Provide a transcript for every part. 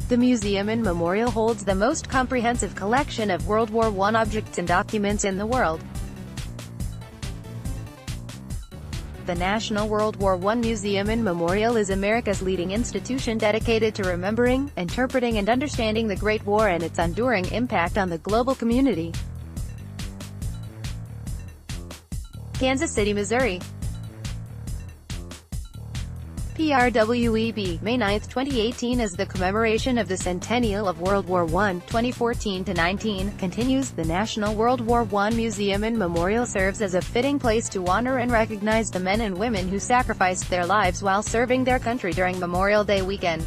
The museum and memorial holds the most comprehensive collection of World War I objects and documents in the world. The National World War I Museum and Memorial is America's leading institution dedicated to remembering, interpreting and understanding the Great War and its enduring impact on the global community. Kansas City, Missouri. PRWEB, May 9, 2018. As the commemoration of the Centennial of World War I, 2014-19, continues, the National World War I Museum and Memorial serves as a fitting place to honor and recognize the men and women who sacrificed their lives while serving their country during Memorial Day weekend.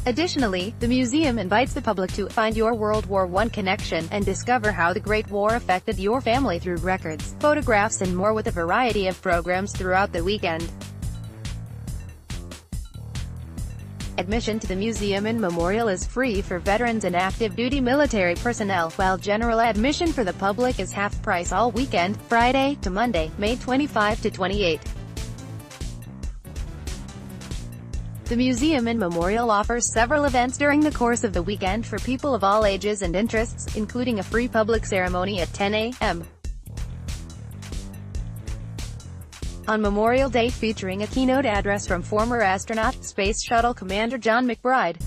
Additionally, the museum invites the public to find your World War I connection and discover how the Great War affected your family through records, photographs and more, with a variety of programs throughout the weekend. Admission to the museum and memorial is free for veterans and active duty military personnel, while general admission for the public is half price all weekend, Friday to Monday, May 25 to 28. The museum and memorial offers several events during the course of the weekend for people of all ages and interests, including a free public ceremony at 10 a.m. on Memorial Day, featuring a keynote address from former astronaut, Space Shuttle Commander John McBride.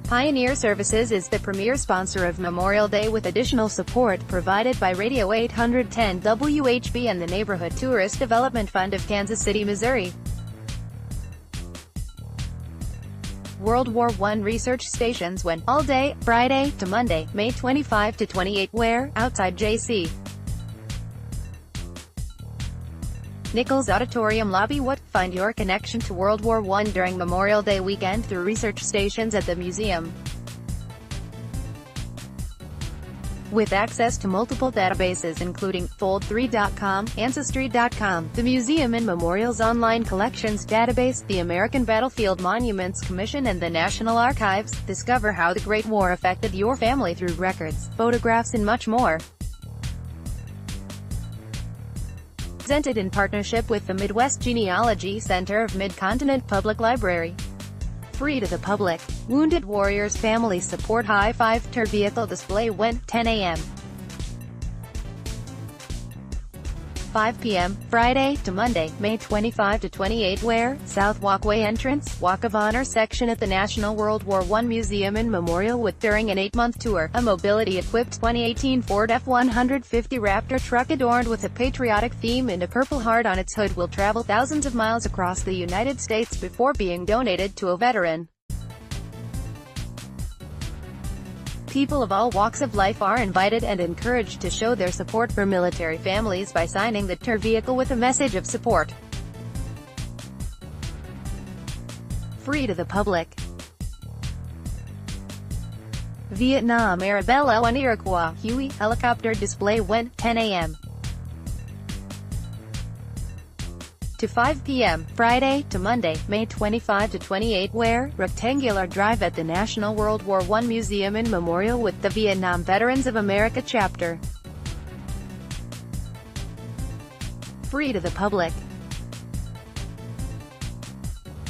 Pioneer Services is the premier sponsor of Memorial Day, with additional support provided by Radio 810 WHB and the Neighborhood Tourist Development Fund of Kansas City, Missouri. World War I research stations when, all day, Friday to Monday, May 25 to 28, where, outside J.C. Nichols Auditorium Lobby. What? Find your connection to World War I during Memorial Day weekend through research stations at the museum. With access to multiple databases including Fold3.com, Ancestry.com, the Museum and Memorial's online collections database, the American Battlefield Monuments Commission and the National Archives, discover how the Great War affected your family through records, photographs and much more. Presented in partnership with the Midwest Genealogy Center of Mid-Continent Public Library. Free to the public. Wounded Warriors Family Support High Five Tour Vehicle Display when, 10 a.m. 5 p.m., Friday to Monday, May 25 to 28, where, South Walkway entrance, Walk of Honor section at the National World War I Museum and Memorial, with during an 8-month tour, a mobility-equipped 2018 Ford F-150 Raptor truck adorned with a patriotic theme and a Purple Heart on its hood will travel thousands of miles across the United States before being donated to a veteran. People of all walks of life are invited and encouraged to show their support for military families by signing the tour vehicle with a message of support. Free to the public. Vietnam Arabella 1 Iroquois Huey helicopter display when, 10 a.m. to 5 p.m., Friday to Monday, May 25 to 28, where, Rectangular Drive at the National World War I Museum and Memorial with the Vietnam Veterans of America chapter. Free to the public.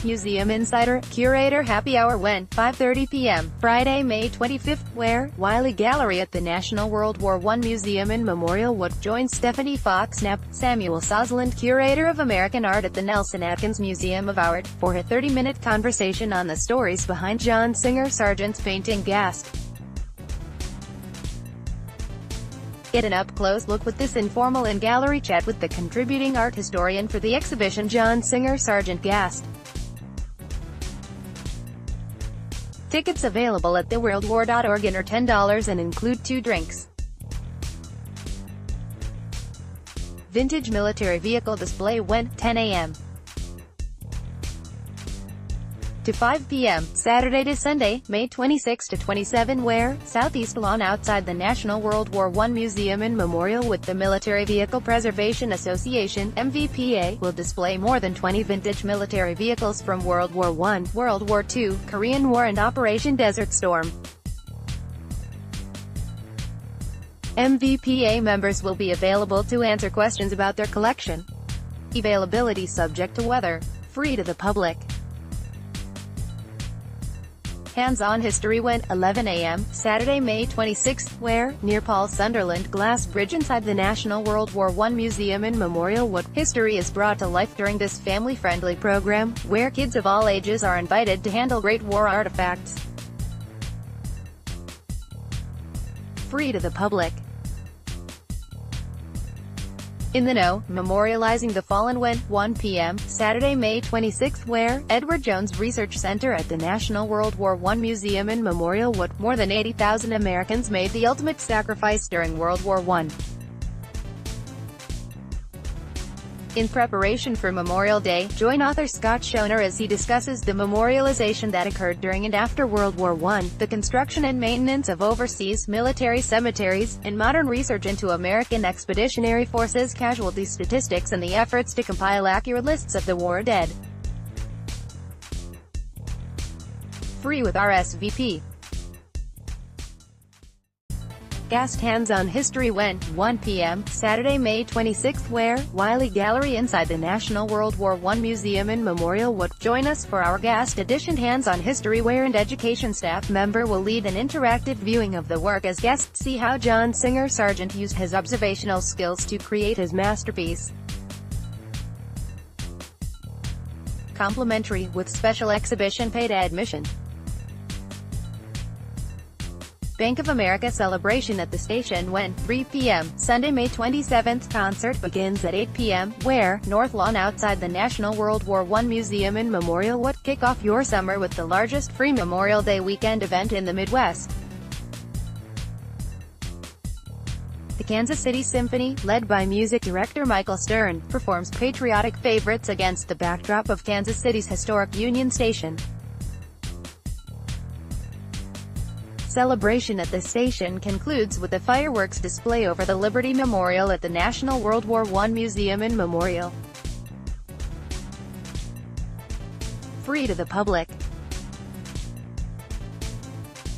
Museum Insider Curator Happy Hour when, 5:30 p.m., Friday, May 25, where, Wiley Gallery at the National World War I Museum and Memorial would join Stephanie Fox Knapp, Samuel Sosland, Curator of American Art at the Nelson Atkins Museum of Art, for a 30-minute conversation on the stories behind John Singer Sargent's painting Gast. Get an up-close look with this informal in-gallery chat with the contributing art historian for the exhibition John Singer Sargent Gast. Tickets available at theworldwar.org and are $10 and include 2 drinks. Vintage military vehicle display when, 10 a.m. to 5 p.m., Saturday to Sunday, May 26 to 27, where, Southeast Lawn outside the National World War I Museum and Memorial with the Military Vehicle Preservation Association, MVPA, will display more than 20 vintage military vehicles from World War I, World War II, Korean War and Operation Desert Storm. MVPA members will be available to answer questions about their collection. Availability subject to weather. Free to the public. Hands-on history went 11 a.m. Saturday, May 26th, where, near Paul Sunderland Glass Bridge inside the National World War I Museum in Memorial Wood, history is brought to life during this family-friendly program, where kids of all ages are invited to handle Great War artifacts. Free to the public. In the Know, memorializing the fallen went 1 p.m. Saturday, May 26th, where, Edward Jones Research Center at the National World War I Museum in Memorial Wood, more than 80,000 Americans made the ultimate sacrifice during World War I. In preparation for Memorial Day, join author Scott Schoner as he discusses the memorialization that occurred during and after World War I, the construction and maintenance of overseas military cemeteries, and modern research into American Expeditionary Forces casualty statistics and the efforts to compile accurate lists of the war dead. Free with RSVP. Guest hands-on history went 1 p.m. Saturday, May 26th, where, Wiley Gallery inside the National World War I Museum in Memorial Wood. Join us for our guest edition hands-on history where an education staff member will lead an interactive viewing of the work as guests see how John Singer Sargent used his observational skills to create his masterpiece. Complimentary, with special exhibition paid admission. Bank of America celebration at the station went 3 p.m. Sunday, May 27th. Concert begins at 8 p.m. where, North Lawn outside the National World War I Museum in Memorial Wood. Kick off your summer with the largest free Memorial Day weekend event in the Midwest. The Kansas City Symphony, led by music director Michael Stern, performs patriotic favorites against the backdrop of Kansas City's historic Union Station. Celebration at the station concludes with a fireworks display over the Liberty Memorial at the National World War I Museum in Memorial. Free to the public.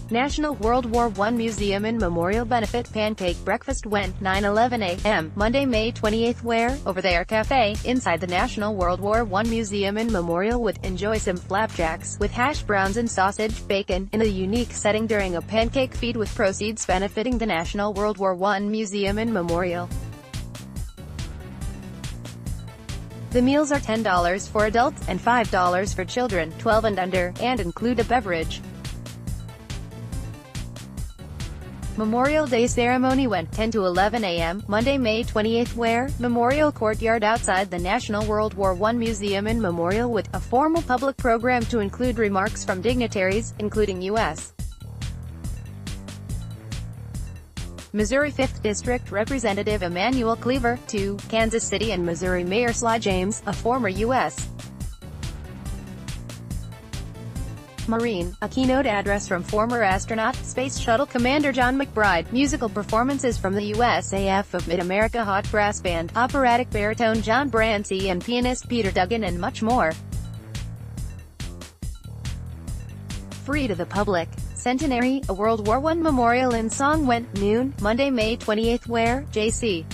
National World War I Museum in Memorial Benefit Pancake Breakfast went 9:11 a.m. Monday, May 28th, where, Over There Cafe, inside the National World War I Museum in Memorial Wood. Enjoy some flapjacks, with hash browns and sausage, bacon, in a unique setting during a pancake feed with proceeds benefiting the National World War I Museum in Memorial. The meals are $10 for adults, and $5 for children, 12 and under, and include a beverage. Memorial Day ceremony went 10 to 11 a.m. Monday, May 28th, where, Memorial Courtyard outside the National World War I Museum in Memorial Wood, a formal public program to include remarks from dignitaries, including U.S. Missouri 5th District Representative Emanuel Cleaver, to Kansas City, and Missouri Mayor Sly James, a former U.S. Marine, a keynote address from former astronaut, Space Shuttle Commander John McBride, musical performances from the USAF of Mid-America Hot Brass Band, operatic baritone John Brancy and pianist Peter Duggan, and much more. Free to the public. Centenary, a World War I memorial in song went noon, Monday, May 28th, where, J.C.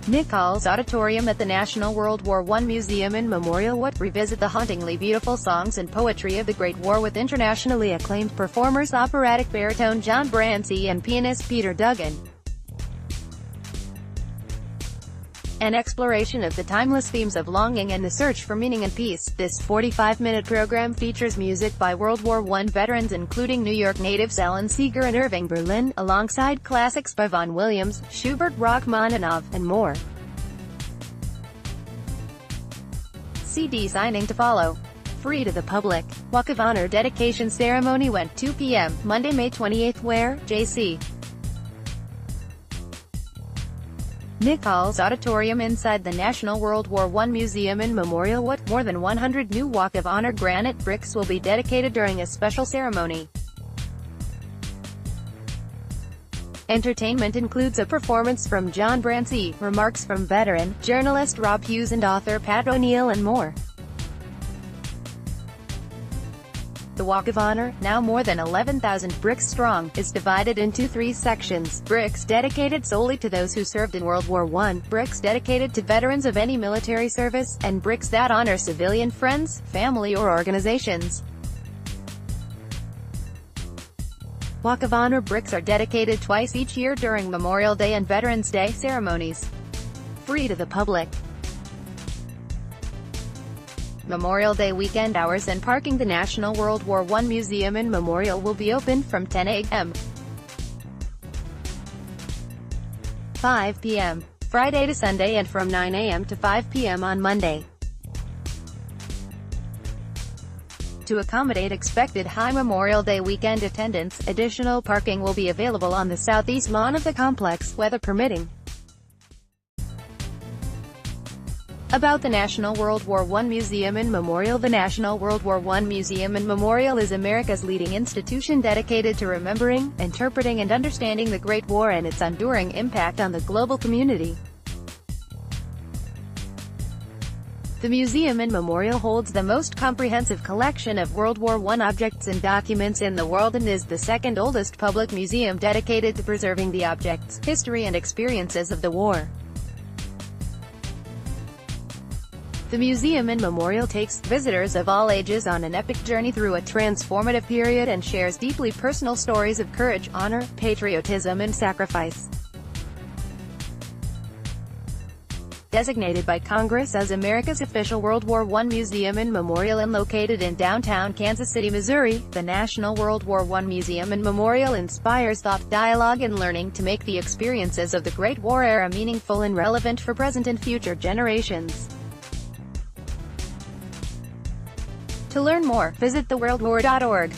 Nichols Auditorium at the National World War I Museum in Memorial Wood. Revisit the hauntingly beautiful songs and poetry of the Great War with internationally acclaimed performers operatic baritone John Brancy and pianist Peter Duggan. An exploration of the timeless themes of longing and the search for meaning and peace. This 45-minute program features music by World War I veterans including New York natives Alan Seeger and Irving Berlin, alongside classics by Vaughan Williams, Schubert, Rachmaninoff, and more. CD signing to follow. Free to the public. Walk of Honor dedication ceremony went 2 p.m. Monday, May 28th, where, J.C. Nichols Auditorium inside the National World War I Museum in Memorial Wood. More than 100 new Walk of Honor granite bricks will be dedicated during a special ceremony. Entertainment includes a performance from John Brancy, remarks from veteran, journalist Rob Hughes and author Pat O'Neill, and more. The Walk of Honor, now more than 11,000 bricks strong, is divided into 3 sections: bricks dedicated solely to those who served in World War I, bricks dedicated to veterans of any military service, and bricks that honor civilian friends, family or organizations. Walk of Honor bricks are dedicated twice each year during Memorial Day and Veterans Day ceremonies. Free to the public. Memorial Day weekend hours and parking. The National World War I Museum and Memorial will be open from 10 a.m. 5 p.m. Friday to Sunday and from 9 a.m. to 5 p.m. on Monday. To accommodate expected high Memorial Day weekend attendance, additional parking will be available on the southeast lawn of the complex, weather permitting. About the National World War I Museum and Memorial. The National World War I Museum and Memorial is America's leading institution dedicated to remembering, interpreting and understanding the Great War and its enduring impact on the global community. The museum and memorial holds the most comprehensive collection of World War I objects and documents in the world and is the second oldest public museum dedicated to preserving the objects, history and experiences of the war. The museum and memorial takes visitors of all ages on an epic journey through a transformative period and shares deeply personal stories of courage, honor, patriotism and sacrifice. Designated by Congress as America's official World War I museum and memorial and located in downtown Kansas City, Missouri, the National World War I Museum and Memorial inspires thought, dialogue and learning to make the experiences of the Great War era meaningful and relevant for present and future generations. To learn more, visit theworldwar.org.